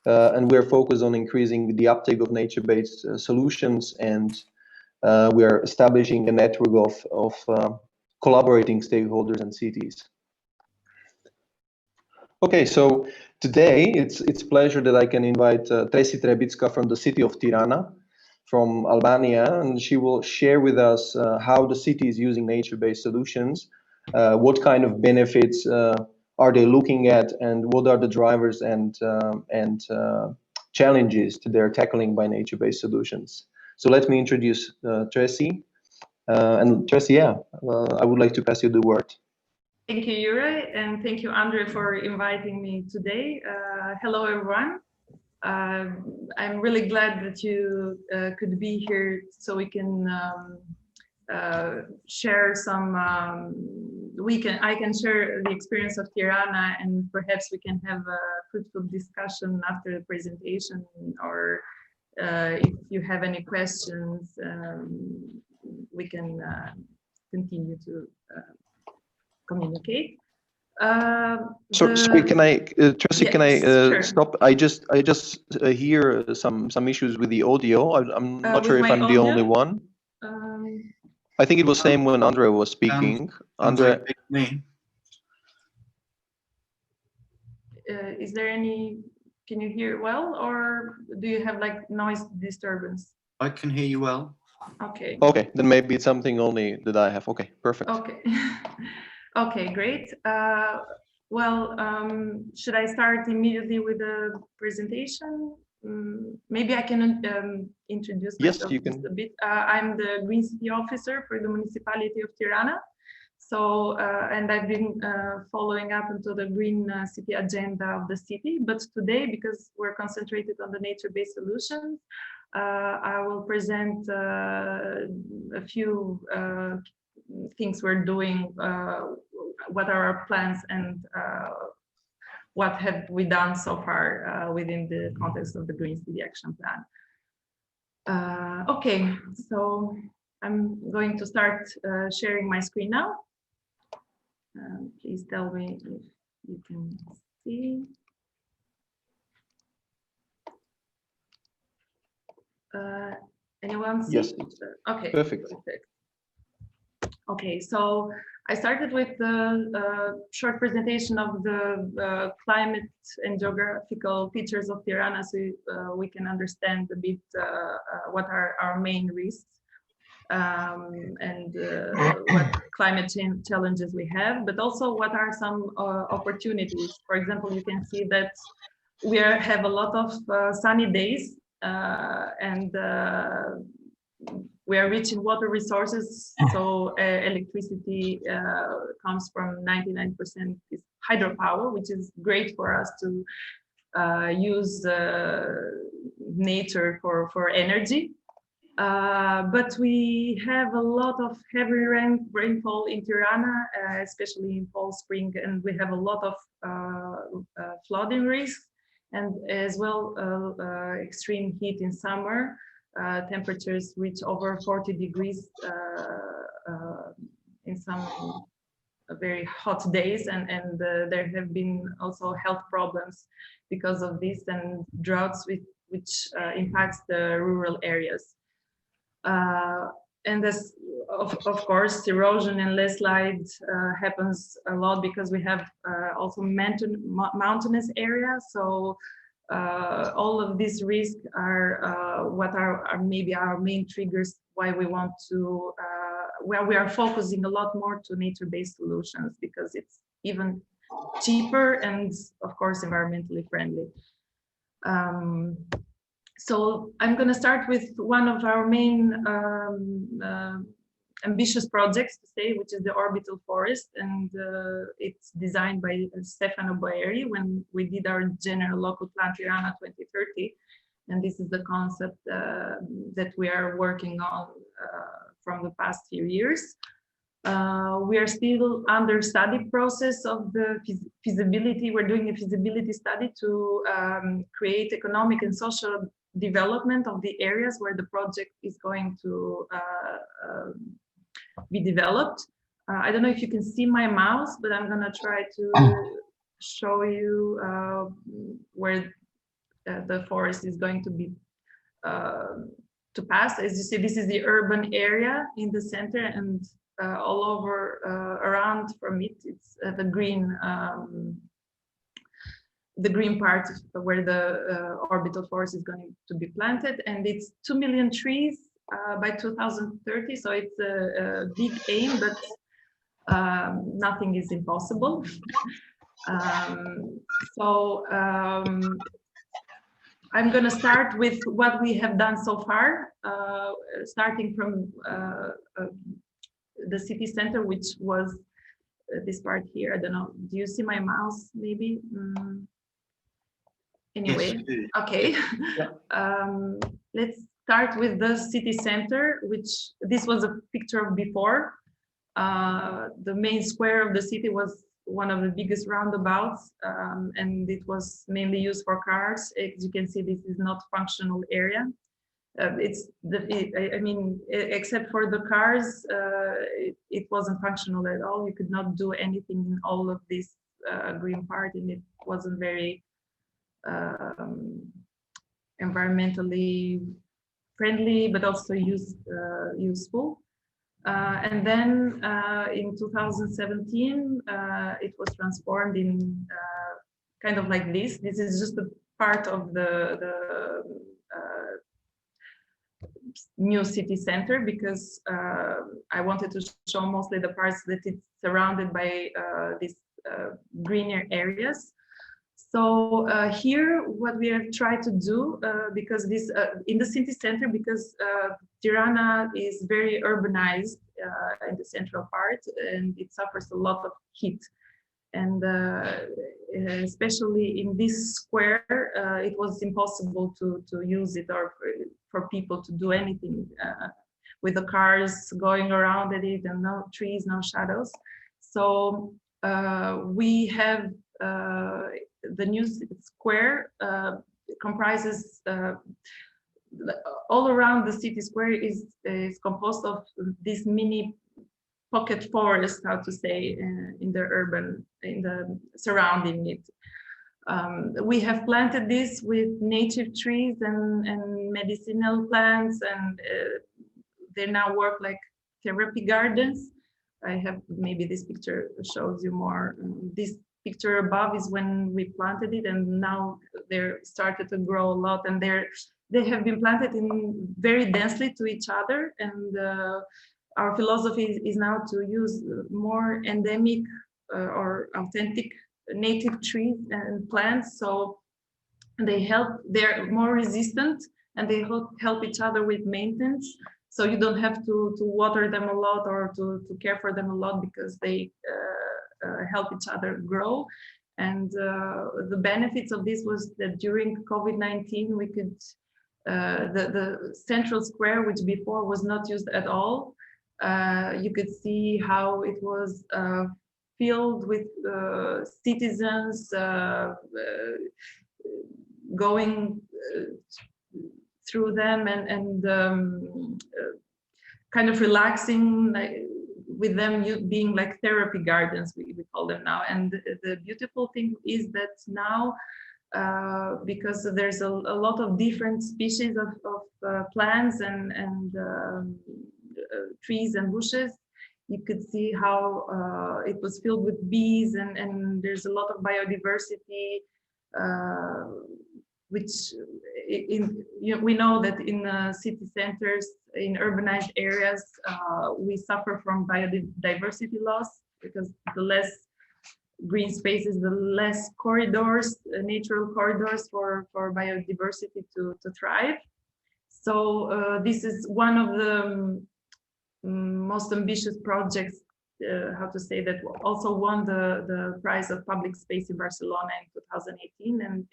and we're focused on increasing the uptake of nature-based solutions, and we are establishing a network of collaborating stakeholders and cities. Okay, so today it's a pleasure that I can invite Tresi Trebicka from the city of Tirana, from Albania, and she will share with us how the city is using nature-based solutions, what kind of benefits are they looking at, and what are the drivers and challenges that they're tackling by nature-based solutions. So let me introduce Tresi. And Tresi, yeah, I would like to pass you the word. Thank you, Jure, and thank you, Andre, for inviting me today. Hello, everyone. I'm really glad that you could be here so we can share some. I can share the experience of Tirana, and perhaps we can have a fruitful discussion after the presentation, or if you have any questions, we can continue to communicate. Sorry, can I, Tresi, yes, can I sure. stop? I just hear some issues with the audio. I'm not sure if I'm audio? the only one. I think it was same when Andre was speaking. Andre, me. Is there any? Can you hear well, or do you have like noise disturbance? I can hear you well. Okay. Okay, then maybe it's something only that I have. Okay, perfect. Okay. Okay, great. Should I start immediately with the presentation? Maybe I can introduce myself just a bit. I'm the Green City Officer for the Municipality of Tirana. So, and I've been following up into the Green City agenda of the city. But today, because we're concentrated on the nature-based solutions, I will present a few things we're doing, what are our plans, and what have we done so far within the context of the Green City Action Plan. Okay, so I'm going to start sharing my screen now. Please tell me if you can see. Anyone see? Yes. Okay. Perfect. Okay, so I started with the short presentation of the climate and geographical features of Tirana, so we can understand a bit what are our main risks and what climate change challenges we have, but also what are some opportunities. For example, you can see that we have a lot of sunny days and we are rich in water resources, so electricity comes from 99% is hydropower, which is great for us to use nature for energy. But we have a lot of heavy rainfall in Tirana, especially in fall, spring, and we have a lot of flooding risks, and as well extreme heat in summer. Temperatures reach over 40 degrees in some very hot days, and there have been also health problems because of this, and droughts which impacts the rural areas. And this, of course, erosion and landslides happens a lot because we have also mountainous areas. So all of these risks are what are maybe our main triggers why we want to, where we are focusing a lot more to nature-based solutions, because it's even cheaper and, of course, environmentally friendly. So I'm going to start with one of our main ambitious projects to say, which is the Orbital Forest, and it's designed by Stefano Boeri when we did our general local plan Tirana 2030, and this is the concept that we are working on from the past few years. We are still under study process of the feasibility. We're doing a feasibility study to create economic and social development of the areas where the project is going to be developed. I don't know if you can see my mouse, but I'm gonna try to show you where the forest is going to be to pass. As you see, this is the urban area in the center, and all over around from it, it's the green part where the orbital forest is going to be planted, and it's 2 million trees by 2030. So it's a big aim, but nothing is impossible. I'm going to start with what we have done so far, starting from the city center, which was this part here. I don't know. Do you see my mouse? Maybe. Anyway, yes. Okay. Yeah. Let's start with the city center, which this was a picture of before. The main square of the city was one of the biggest roundabouts, and it was mainly used for cars. As you can see, this is not functional area. I mean, except for the cars, it wasn't functional at all. You could not do anything in all of this green part, and it wasn't very environmentally friendly, but also useful. And then in 2017, it was transformed in kind of like this. This is just a part of the new city center, because I wanted to show mostly the parts that it's surrounded by these greener areas. So here, what we have tried to do, because this in the city center, because Tirana is very urbanized in the central part, and it suffers a lot of heat. And especially in this square, it was impossible to use it, or for people to do anything with the cars going around at it, and no trees, no shadows. So we have the new square comprises all around the city square is composed of this mini pocket forest, how to say, in the surrounding it. We have planted this with native trees and medicinal plants, and they now work like therapy gardens. I have, maybe this picture shows you more. This picture above is when we planted it, and now they're started to grow a lot, and they have been planted in very densely to each other. And our philosophy is now to use more endemic or authentic native trees and plants, so they're more resistant, and they help each other with maintenance. So you don't have to water them a lot or to care for them a lot, because they help each other grow. And the benefits of this was that during COVID-19, we could, the central square, which before was not used at all, you could see how it was filled with citizens going through them, and kind of relaxing, with them being like therapy gardens, we call them now. And the beautiful thing is that now, because there's a lot of different species of plants and trees and bushes, you could see how it was filled with bees, and there's a lot of biodiversity, which we know that in city centers, in urbanized areas, we suffer from biodiversity loss, because the less green spaces, the less corridors, natural corridors for biodiversity to thrive. So this is one of the most ambitious projects, how to say, that also won the prize of public space in Barcelona in 2018, and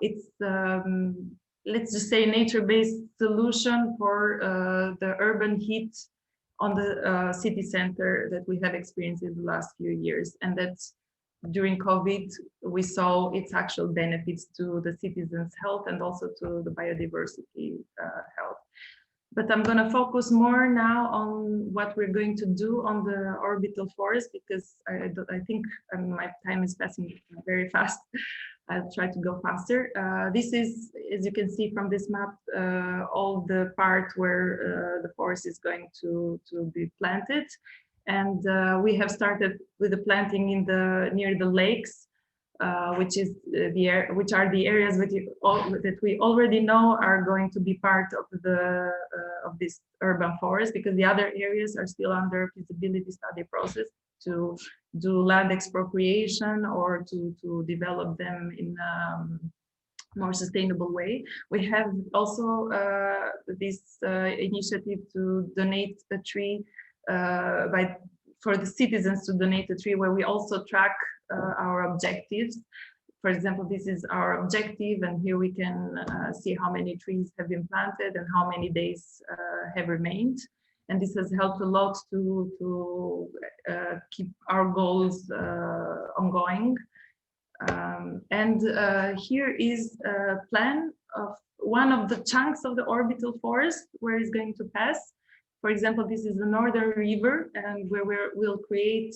it's let's just say nature-based solution for the urban heat on the city center that we have experienced in the last few years, and that during COVID we saw its actual benefits to the citizens' health and also to the biodiversity health. But I'm going to focus more now on what we're going to do on the orbital forest, because I think my time is passing very fast. I'll try to go faster. This is, as you can see from this map, all the part where the forest is going to be planted. And we have started with the planting in near the lakes, which are the areas that we already know are going to be part of this urban forest, because the other areas are still under feasibility study process to do land expropriation or to develop them in a more sustainable way. We have also this initiative to donate a tree for the citizens to donate a tree, where we also track our objectives. For example, this is our objective, and here we can see how many trees have been planted and how many days have remained. And this has helped a lot to keep our goals ongoing. Here is a plan of one of the chunks of the orbital forest where it's going to pass. For example, this is the northern river, and where we'll create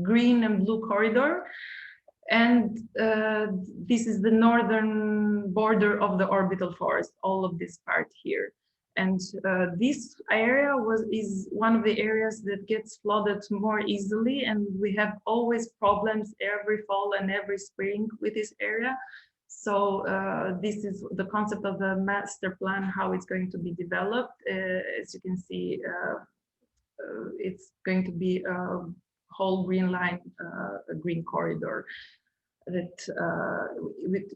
green and blue corridor. And this is the northern border of the orbital forest, all of this part here. And this area is one of the areas that gets flooded more easily, and we have always problems every fall and every spring with this area. So this is the concept of the master plan, how it's going to be developed. As you can see, it's going to be a whole green line, a green corridor that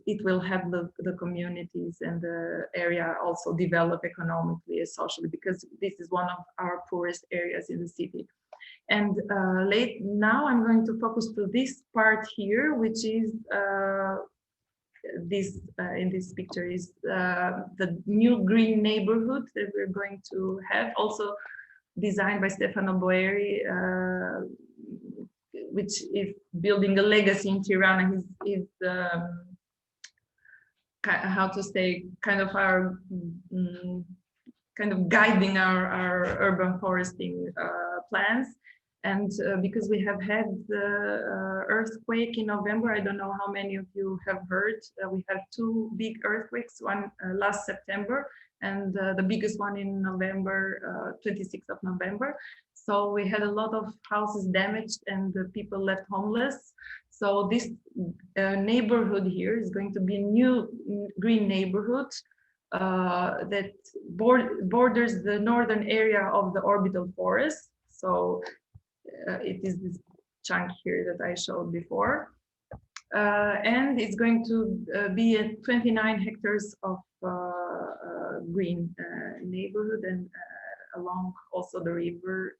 it will have the communities and the area also develop economically and socially, because this is one of our poorest areas in the city. And now I'm going to focus to this part here, which is in this picture is the new green neighborhood that we're going to have, also designed by Stefano Boeri, which is building a legacy in Tirana. He's how to say, kind of our guiding our urban foresting plans. And because we have had the earthquake in November, I don't know how many of you have heard, we had two big earthquakes, one last September, and the biggest one in November, 26th of November. So we had a lot of houses damaged and the people left homeless. So this neighborhood here is going to be a new green neighborhood that borders the northern area of the orbital forest. So it is this chunk here that I showed before. And it's going to be a 29 hectares of green neighborhood, and along also the river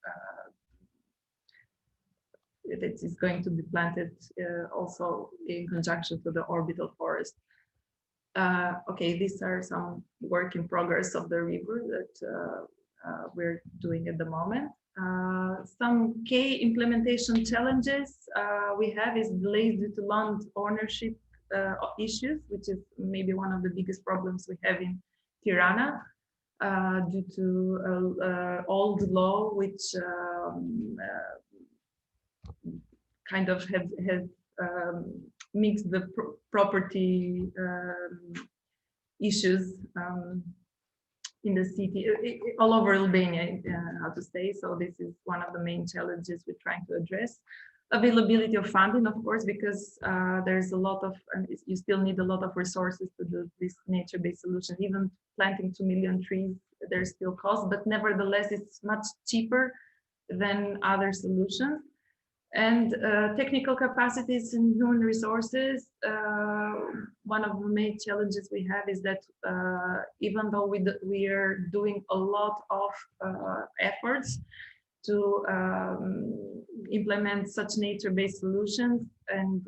that is going to be planted also in conjunction to the orbital forest. Okay, these are some work in progress of the river that we're doing at the moment. Some key implementation challenges we have is delays due to land ownership issues, which is maybe one of the biggest problems we have in Tirana, due to old law, which kind of has mixed the property issues in the city, all over Albania, how to say. So this is one of the main challenges we're trying to address. Availability of funding, of course, because there's a lot of, you still need a lot of resources to do this nature-based solution. Even planting 2 million trees, there's still cost, but nevertheless, it's much cheaper than other solutions. And technical capacities and human resources. One of the main challenges we have is that even though we are doing a lot of efforts to implement such nature-based solutions and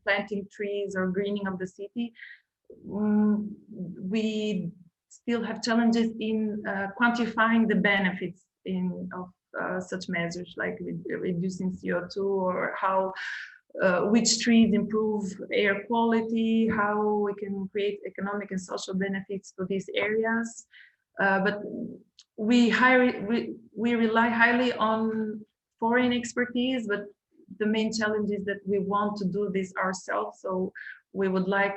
planting trees or greening of the city, we still have challenges in quantifying the benefits of such measures, like reducing CO2, or how which trees improve air quality, how we can create economic and social benefits to these areas. But we rely highly on foreign expertise, but the main challenge is that we want to do this ourselves. So we would like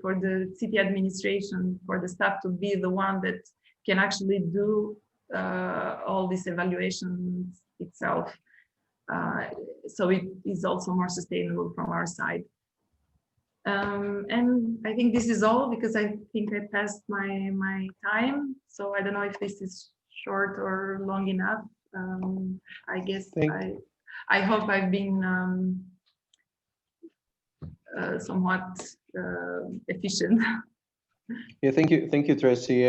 for the city administration, for the staff to be the one that can actually do all these evaluations itself. So it is also more sustainable from our side. And I think this is all, because I think I passed my time. So I don't know if this is short or long enough. I guess I hope I've been somewhat efficient. Yeah, thank you, Tresi.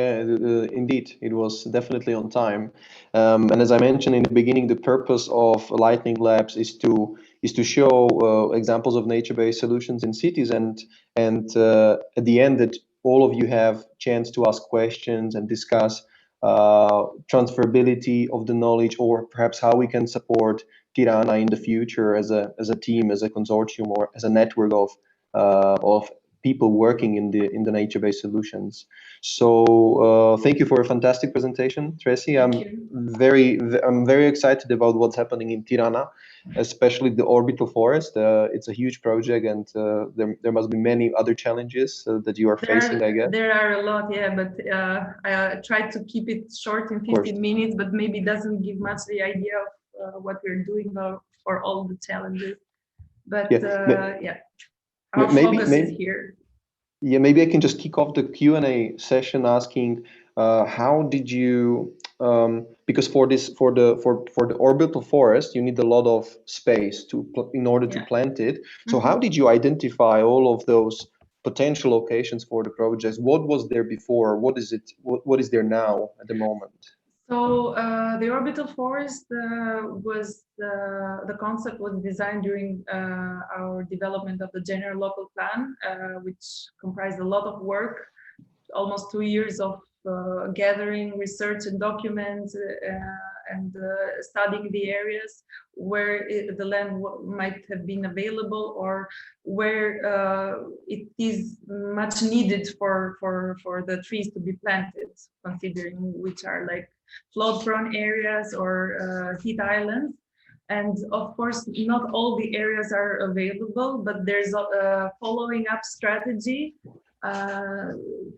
Indeed, it was definitely on time. And as I mentioned in the beginning, the purpose of Lightning Labs is to show examples of nature-based solutions in cities, and at the end, that all of you have chance to ask questions and discuss transferability of the knowledge, or perhaps how we can support Tirana in the future as a team, as a consortium, or as a network of people working in the nature-based solutions. So thank you for a fantastic presentation, Tresi. I'm very excited about what's happening in Tirana, especially the Orbital Forest. It's a huge project, and there must be many other challenges that you are facing, I guess. There are a lot, yeah, but I tried to keep it short in 15 minutes, but maybe it doesn't give much the idea of what we're doing for all the challenges. But yeah. Our focus is here. Yeah, maybe I can just kick off the Q&A session asking, how did you? Because for the orbital forest, you need a lot of space in order to plant it. So how did you identify all of those potential locations for the projects? What was there before? What is it? What is there now at the moment? So the orbital forest the concept was designed during our development of the general local plan, which comprised a lot of work, almost 2 years of gathering research and documents and studying the areas where the land might have been available, or where it is much needed for the trees to be planted, considering which are like flood-prone areas or heat islands. And of course, not all the areas are available, but there's a following up strategy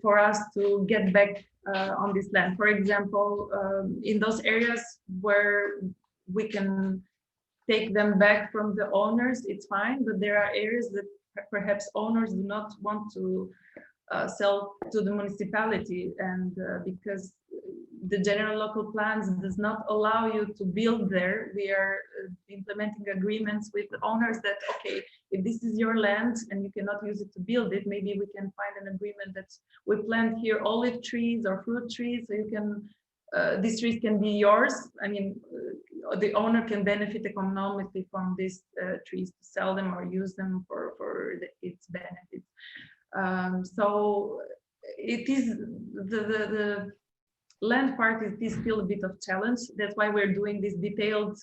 for us to get back on this land. For example, in those areas where we can take them back from the owners, it's fine, but there are areas that perhaps owners do not want to sell to the municipality, and because the general local plans does not allow you to build there, we are implementing agreements with the owners that, okay, if this is your land and you cannot use it to build it, maybe we can find an agreement that we plant here olive trees or fruit trees, so you can these trees can be yours. I mean, the owner can benefit economically from these trees, to sell them or use them for its benefits. So it is the land part is still a bit of challenge. That's why we're doing these detailed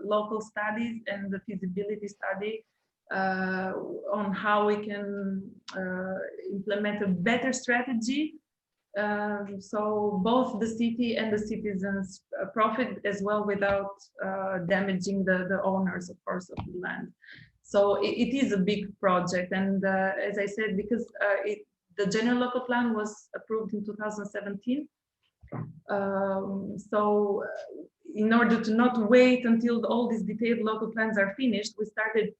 local studies and the feasibility study on how we can implement a better strategy. So both the city and the citizens profit as well, without damaging the owners, of course, of the land. So it is a big project, and as I said, because the general local plan was approved in 2017. So in order to not wait until all these detailed local plans are finished, we started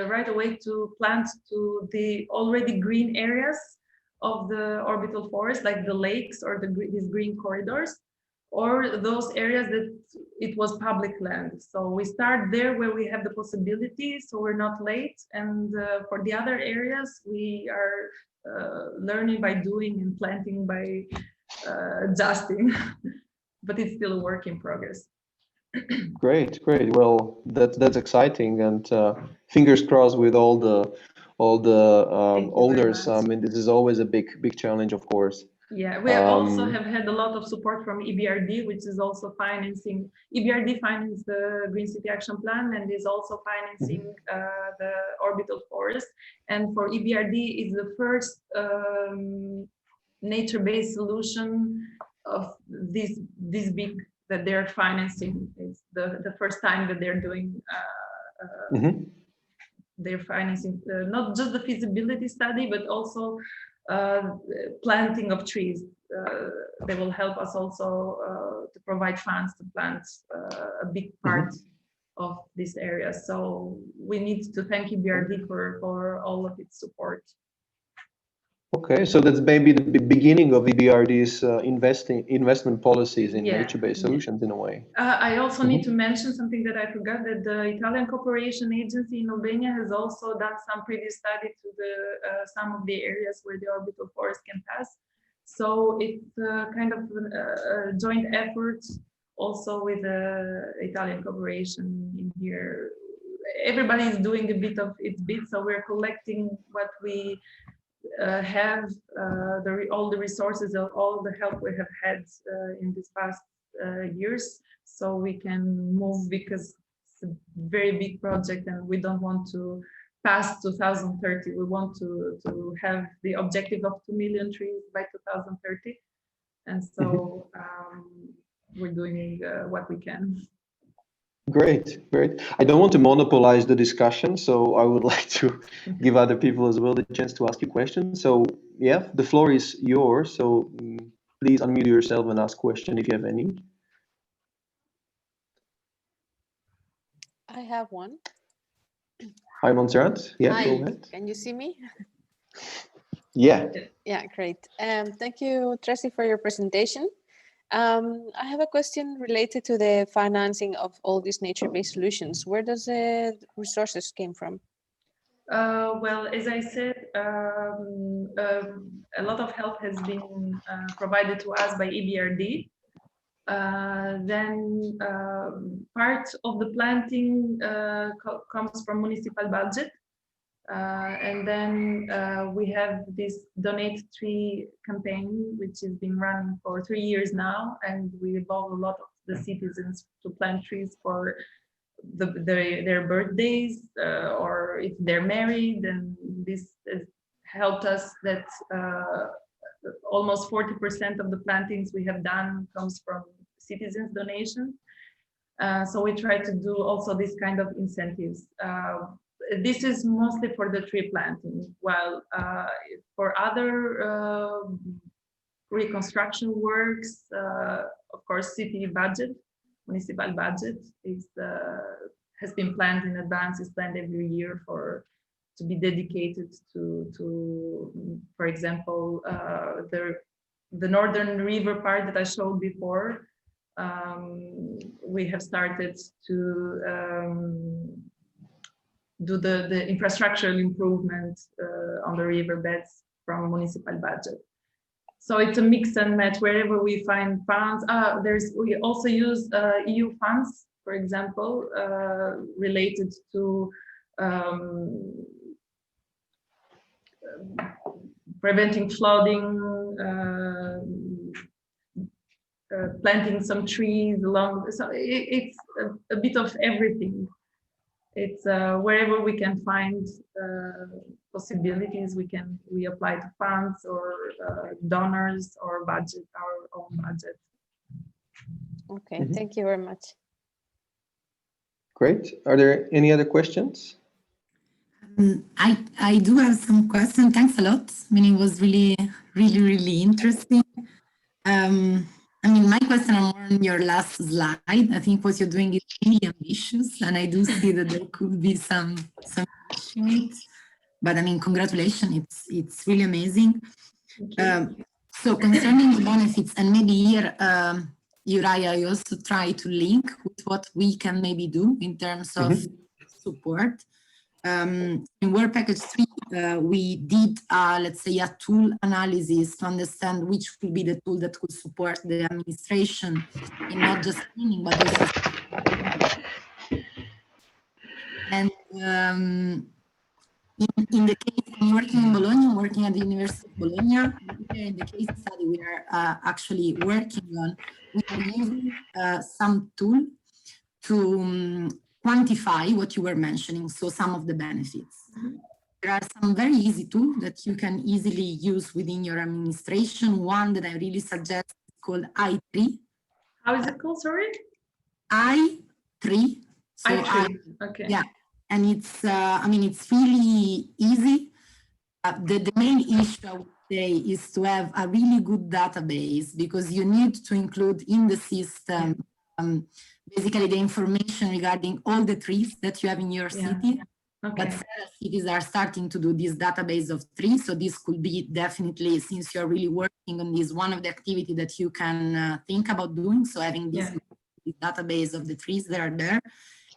right away to plant to the already green areas of the orbital forest, like the lakes or these green corridors, or those areas that it was public land. So we start there where we have the possibility, so we're not late. And for the other areas, we are learning by doing and planting by adjusting, but it's still a work in progress. Great. Well, that's exciting, and fingers crossed with all the owners. I mean, this is always a big challenge, of course. Yeah, we also have had a lot of support from EBRD, which is also financing. EBRD finances the Green City Action Plan and is also financing the Orbital Forest. And for EBRD, it's the first nature-based solution of this big that they're financing. It's the first time that they're doing. They're financing not just the feasibility study, but also planting of trees. They will help us also to provide funds to plant a big part of this area. So we need to thank EBRD for all of its support. Okay, so that's maybe the beginning of EBRD's investment policies in nature-based solutions in a way. I also need to mention something that I forgot, that the Italian Cooperation Agency in Albania has also done some previous study to some of the areas where the orbital forest can pass. So it's kind of a joint effort also with the Italian Cooperation in here. Everybody is doing a bit of its bit, so we're collecting what we have all the resources of all the help we have had in these past years, so we can move, because it's a very big project and we don't want to pass 2030. We want to have the objective of 2 million trees by 2030, and so we're doing what we can. Great, great. I don't want to monopolize the discussion, so I would like to give other people as well the chance to ask you questions. So yeah, the floor is yours. So please unmute yourself and ask question if you have any. I have one. Hi, Montserrat. Yeah, Hi. Go ahead. Can you see me? Yeah. Yeah, great. Thank you, Tresi, for your presentation. I have a question related to the financing of all these nature-based solutions. Where does the resources came from? Well, as I said, a lot of help has been provided to us by EBRD. Then part of the planting comes from municipal budget. And then we have this Donate Tree campaign, which has been running for 3 years now, and we involve a lot of the citizens to plant trees for their birthdays, or if they're married, and this has helped us that almost 40% of the plantings we have done comes from citizens' donations. So we try to do also this kind of incentives. This is mostly for the tree planting, while for other reconstruction works, of course, city budget, municipal budget has been planned in advance, is planned every year to be dedicated to for example, the northern river part that I showed before. We have started to do the infrastructural improvement on the riverbeds from municipal budget. So it's a mix and match wherever we find funds. We also use EU funds, for example, related to preventing flooding, planting some trees along. So it's a bit of everything. It's wherever we can find possibilities, we apply to funds or donors or budget, our own budget. Okay, thank you very much. Great. Are there any other questions? I do have some questions. Thanks a lot. I mean, it was really interesting. I mean, my question on your last slide, I think what you're doing is really ambitious, and I do see that there could be some issue in it. But I mean, congratulations, it's really amazing. So concerning the benefits, and maybe here, Uriah, I also try to link with what we can maybe do in terms of support. In Work Package 3, we did, let's say, a tool analysis to understand which will be the tool that could support the administration in not just planning, but also. And in the case, I'm working in Bologna, I'm working at the University of Bologna. In the case study we are actually working on, we are using some tool to quantify what you were mentioning, so some of the benefits. There are some very easy tools that you can easily use within your administration. One that I really suggest is called I3. How is it called, sorry? I3. So I3, okay. Yeah, and it's, I mean, it's really easy. The main issue I would say is to have a really good database, because you need to include in the system basically the information regarding all the trees that you have in your city. Okay. But several cities are starting to do this database of trees. So this could be definitely, since you're really working on this, one of the activities that you can think about doing. So having this database of the trees that are there.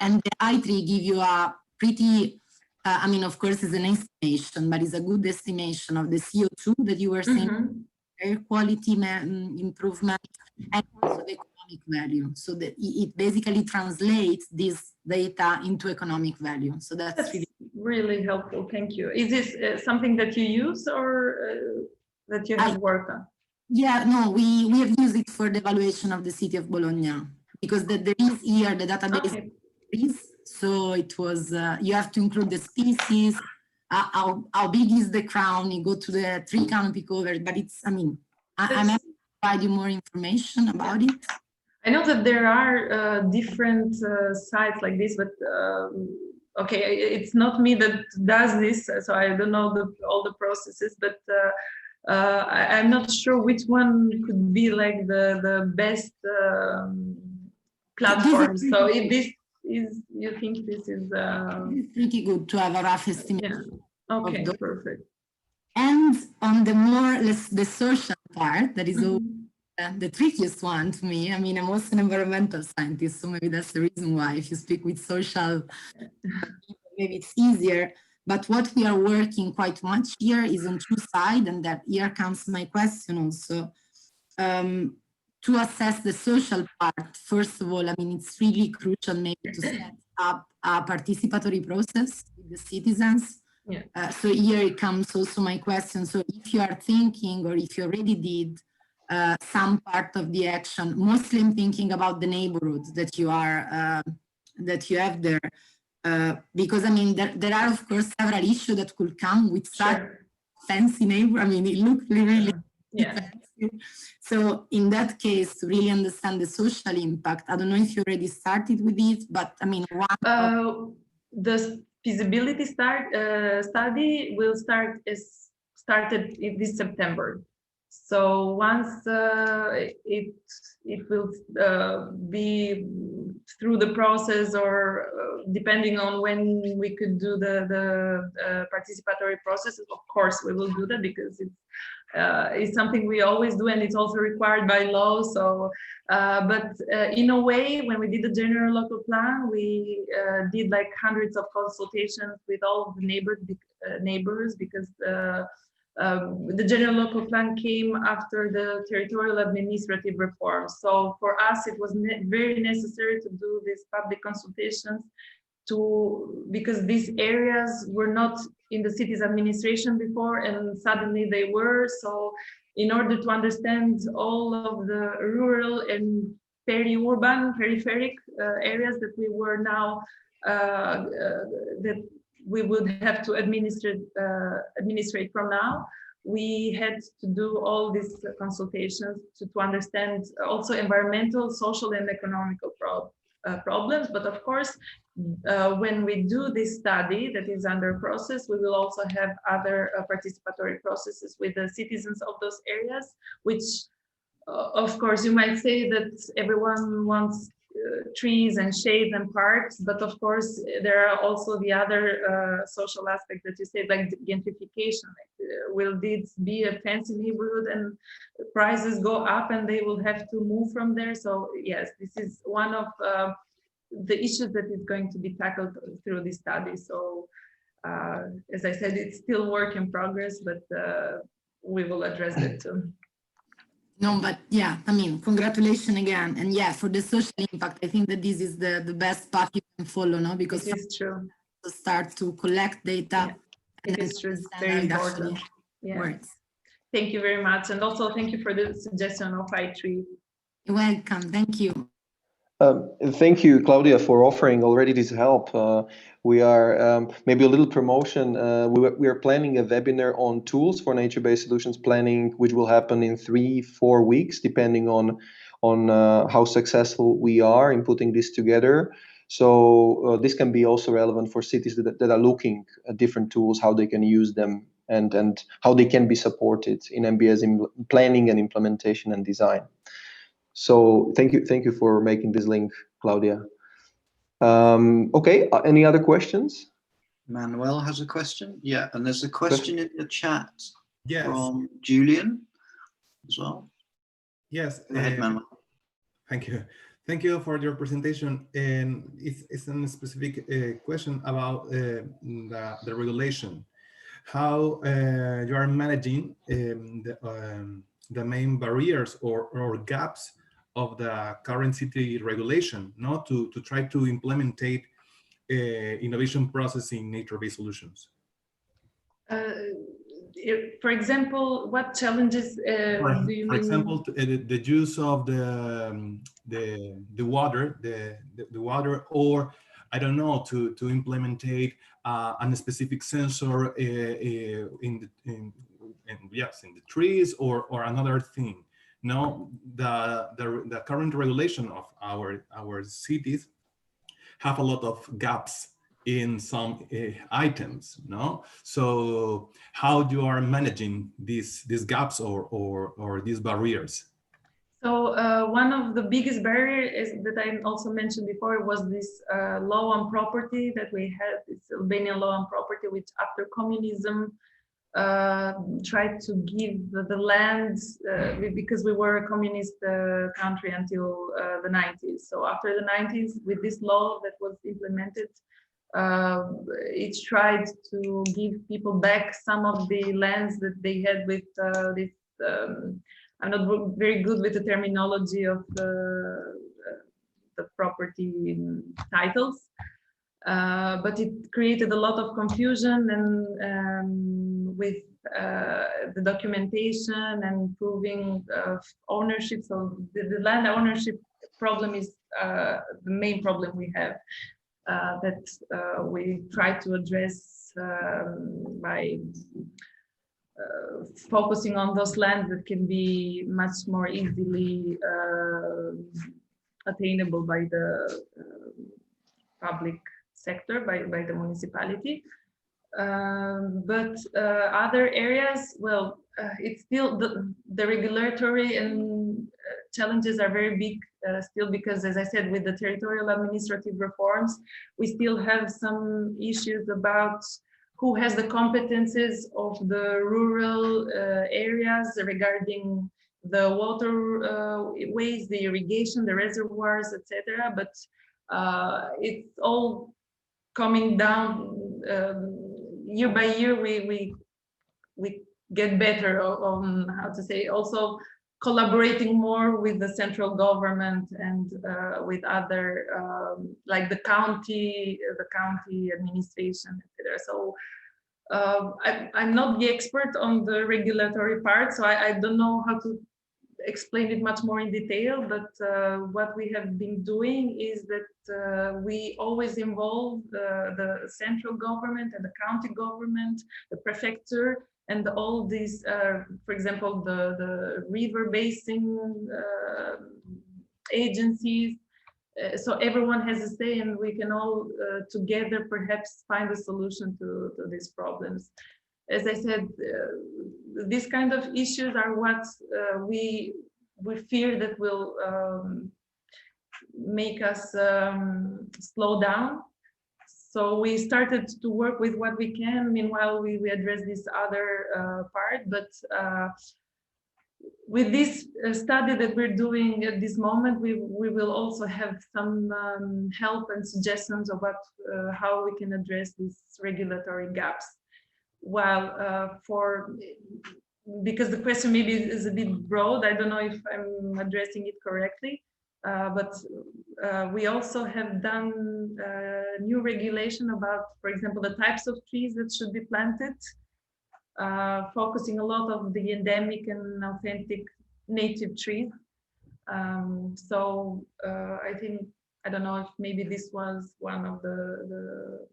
And the I3 give you a pretty, I mean, of course, it's an estimation, but it's a good estimation of the CO2 that you were saying, air quality improvement, and also the economic value. So that it basically translates this data into economic value. So that's really helpful. Thank you. Is this something that you use or that you have worked on? Yeah, no, we have used it for the evaluation of the city of Bologna, because there is here the database. So it was, you have to include the species, how big is the crown, you go to the tree canopy cover, but it's, I mean, I'm happy to provide you more information about it. I know that there are different sites like this, but okay, it's not me that does this, so I don't know all the processes, but I'm not sure which one could be like the best platform. So if this is, you think this is pretty good to have a rough estimation. Okay, perfect. And on the more the social part, that is the trickiest one to me. I mean, I'm also an environmental scientist, so maybe that's the reason why if you speak with social people, maybe it's easier. But what we are working quite much here is on two sides, and that here comes my question also. To assess the social part, first of all, I mean, it's really crucial maybe to set up a participatory process with the citizens. So here it comes also my question. So if you are thinking, or if you already did some part of the action, mostly I'm thinking about the neighborhoods that you are, that you have there. Because I mean, there are of course several issues that could come with such fancy neighbor. I mean, it looks really fancy. So in that case, to really understand the social impact, I don't know if you already started with it, but I mean, the feasibility study will started this September. So once it will be through the process, or depending on when we could do the participatory process, of course we will do that, because it's something we always do, and it's also required by law. So but in a way, when we did the general local plan, we did like hundreds of consultations with all of the neighbors, because the general local plan came after the territorial administrative reform. So for us, it was very necessary to do these public consultations, because these areas were not in the city's administration before, and suddenly they were. So in order to understand all of the rural and peri-urban, peripheric areas that we were now, that we would have to administrate from now, we had to do all these consultations to understand also environmental, social, and economical problems. But of course, when we do this study that is under process, we will also have other participatory processes with the citizens of those areas, which of course you might say that everyone wants trees and shade and parks, but of course there are also the other social aspect that you said, like gentrification. Will this be a fancy neighborhood and prices go up and they will have to move from there? So yes, this is one of the issues that is going to be tackled through this study. So as I said, it's still work in progress, but we will address that too. No, but yeah, I mean, congratulations again. And yeah, for the social impact, I think that this is the best path you can follow, no? Because it is true. To start to collect data, think it's very important. Yeah. Works. Thank you very much. And also thank you for the suggestion of I3. You're welcome. Thank you. Thank you, Claudia, for offering already this help. We are maybe a little promotion. We are planning a webinar on tools for nature-based solutions planning, which will happen in 3-4 weeks, depending on how successful we are in putting this together. So this can be also relevant for cities that are looking at different tools, how they can use them, and how they can be supported in MBS planning and implementation and design. So thank you for making this link, Claudia. Okay, any other questions? Manuel has a question. Yeah, and there's a question in the chat from Julian as well. Yes. Go ahead, Manuel. Thank you. Thank you for your presentation. And it's a specific question about the regulation. How you are managing the main barriers or gaps of the current city regulation, to try to implement innovation process in nature-based solutions. For example, what challenges do you mean? For example, the use of the water, the water, or I don't know, to implement a specific sensor in the trees or another thing. No, the current regulation of our cities have a lot of gaps in some items, no? So how you are managing these gaps or these barriers? So one of the biggest barriers that I also mentioned before was this law on property that we had. It's Albanian law on property, which after communism tried to give the lands because we were a communist country until the 90s. So after the 90s, with this law that was implemented, it tried to give people back some of the lands that they had with this. I'm not very good with the terminology of the property titles, but it created a lot of confusion and with the documentation and proving of ownership. So the land ownership problem is the main problem we have that we try to address by focusing on those lands that can be much more easily attainable by the public sector, by the municipality. But other areas, well, it's still the regulatory and challenges are very big still, because as I said, with the territorial administrative reforms, we still have some issues about who has the competences of the rural areas regarding the waterways, the irrigation, the reservoirs, etc. But it's all coming down year by year. We get better on how to say, also collaborating more with the central government and with other like the county administration, etc. So I'm not the expert on the regulatory part, so I don't know how to explain it much more in detail, but what we have been doing is that we always involve the central government and the county government, the prefecture, and all these, for example, the river basin agencies. So everyone has a say, and we can all together perhaps find a solution to these problems. As I said, these kind of issues are what we fear that will make us slow down. So we started to work with what we can. Meanwhile, we address this other part, but with this study that we're doing at this moment, we will also have some help and suggestions about how we can address these regulatory gaps. While because the question maybe is a bit broad, I don't know if I'm addressing it correctly. But we also have done new regulation about, for example, the types of trees that should be planted, focusing a lot of the endemic and authentic native trees. So I think, I don't know if maybe this was one of the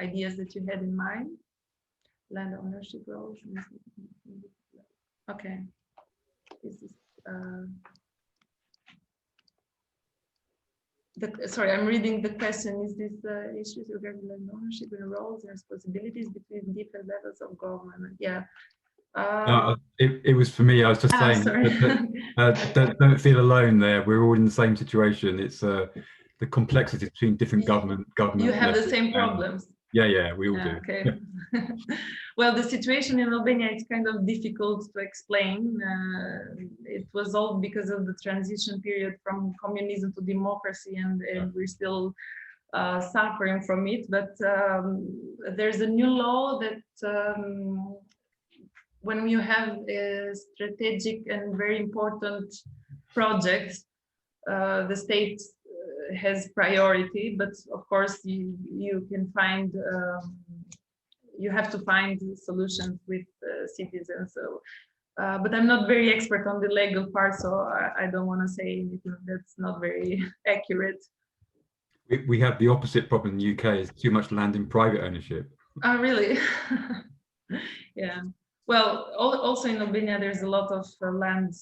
ideas that you had in mind. Land ownership roles. Okay. This is sorry, I'm reading the question. Is this issues regarding land ownership and roles and responsibilities between different levels of government? Yeah. It was for me. I was just saying that, don't feel alone there. We're all in the same situation. It's the complexity between different government. You have the same problems. Yeah, we all do. Okay. Well, the situation in Albania is kind of difficult to explain. It was all because of the transition period from communism to democracy, and we're still suffering from it. But there's a new law that when you have a strategic and very important project, the state has priority, but of course you can find you have to find solutions with citizens. So but I'm not very expert on the legal part, so I don't want to say anything that's not very accurate. We have the opposite problem in the UK, is too much land in private ownership. Oh, really? Yeah. Well, also in Albania there's a lot of land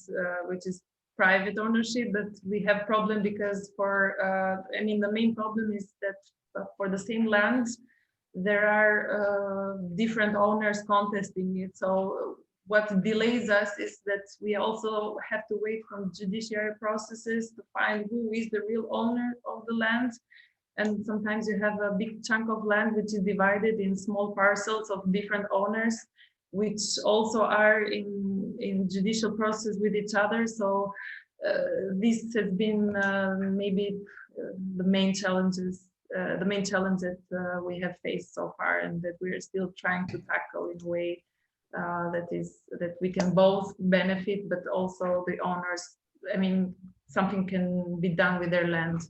which is private ownership, but we have problem because for I mean, the main problem is that for the same land there are different owners contesting it. So what delays us is that we also have to wait from judiciary processes to find who is the real owner of the land. And sometimes you have a big chunk of land which is divided in small parcels of different owners, which also are in judicial process with each other. So this has been maybe the main challenges, the main challenge that we have faced so far, and that we're still trying to tackle in a way that we can both benefit, but also the owners. I mean, something can be done with their land.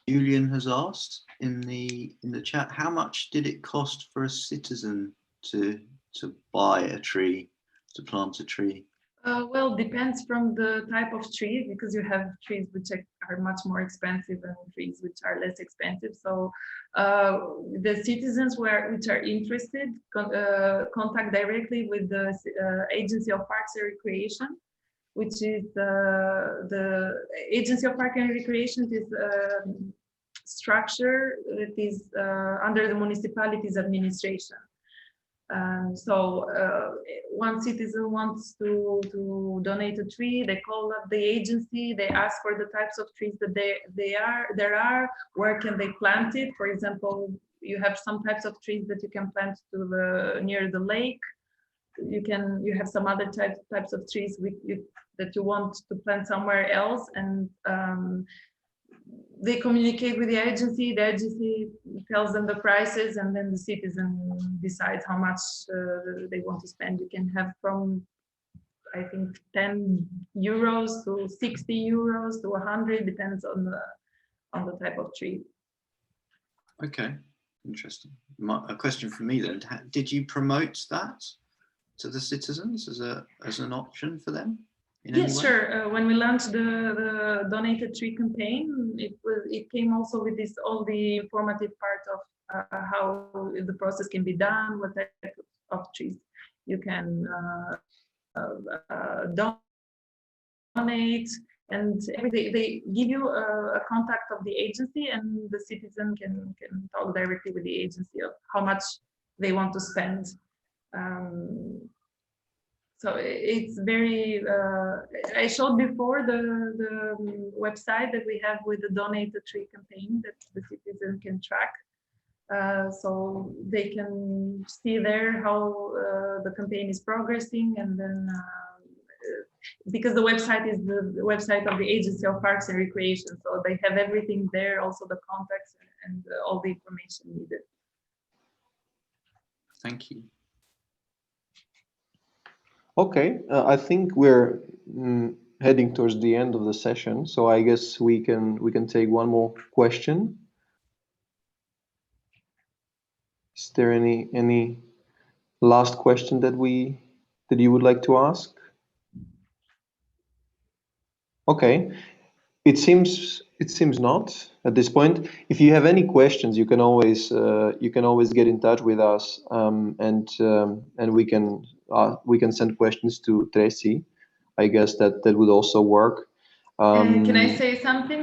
Julian has asked in the chat, how much did it cost for a citizen to buy a tree, to plant a tree? Well, depends from the type of tree, because you have trees which are much more expensive and trees which are less expensive. So the citizens which are interested contact directly with the Agency of Parks and Recreation, which is the Agency of Park and Recreation is structure that is under the municipality's administration. So one citizen wants to donate a tree, they call up the agency, they ask for the types of trees that there are, where can they plant it. For example, you have some types of trees that you can plant near the lake. You have some other types of trees that you want to plant somewhere else, and they communicate with the agency tells them the prices, and then the citizen decides how much they want to spend. You can have from, I think, 10 euros to 60 euros to 100, depends on the type of tree. Okay, interesting. A question for me then, did you promote that to the citizens as an option for them? Yes, sure. When we launched the donated tree campaign, it came also with all the informative part of how the process can be done, what type of trees you can donate, and they give you a contact of the agency, and the citizen can talk directly with the agency of how much they want to spend. So it's very, I showed before the website that we have with the Donate a Tree campaign that the citizen can track. So they can see there how the campaign is progressing, and then because the website is the website of the Agency of Parks and Recreation, so they have everything there, also the contacts and all the information needed. Thank you. Okay, I think we're heading towards the end of the session, so I guess we can take one more question. Is there any last question that you would like to ask? Okay, it seems not at this point. If you have any questions, you can always get in touch with us, and we can send questions to Tresi. I guess that would also work. Can I say something?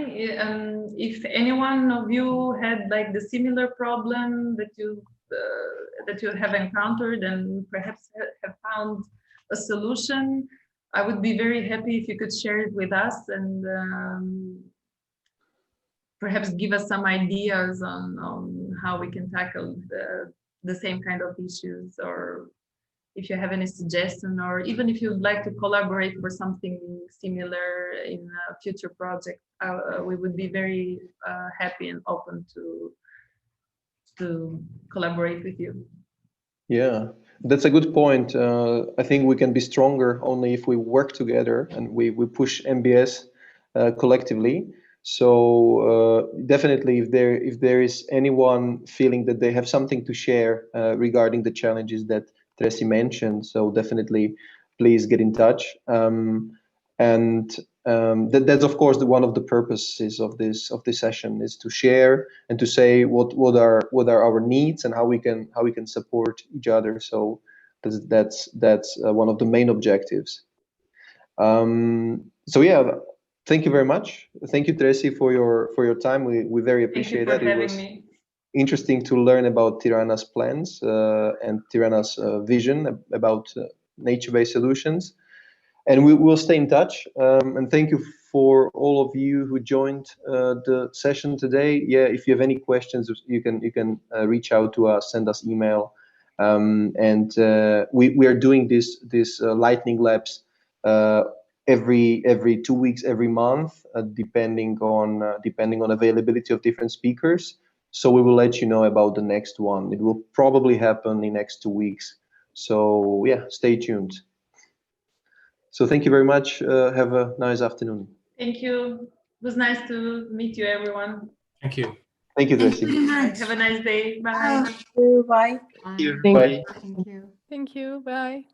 If any one of you had like the similar problem that you have encountered and perhaps have found a solution, I would be very happy if you could share it with us and perhaps give us some ideas on how we can tackle the same kind of issues, or if you have any suggestion, or even if you'd like to collaborate for something similar in a future project, we would be very happy and open to collaborate with you. Yeah, that's a good point. I think we can be stronger only if we work together and we push MBS collectively. So definitely, if there is anyone feeling that they have something to share regarding the challenges that Tresi mentioned, so definitely please get in touch. That's of course one of the purposes of this session, is to share and to say what are our needs and how we can support each other. So that's one of the main objectives. So yeah, thank you very much. Thank you, Tresi, for your time. We very appreciate that. It was interesting to learn about Tirana's plans and Tirana's vision about nature-based solutions. And we will stay in touch. And thank you for all of you who joined the session today. Yeah, if you have any questions, you can reach out to us, send us email. And we are doing this lightning labs every 2 weeks, every month, depending on availability of different speakers. So we will let you know about the next one. It will probably happen in the next 2 weeks. So yeah, stay tuned. So thank you very much. Have a nice afternoon. Thank you. It was nice to meet you, everyone. Thank you. Thank you, Tresi. Have a nice day. Bye. Bye. Thank you. Bye. Thank you. Thank you. Bye.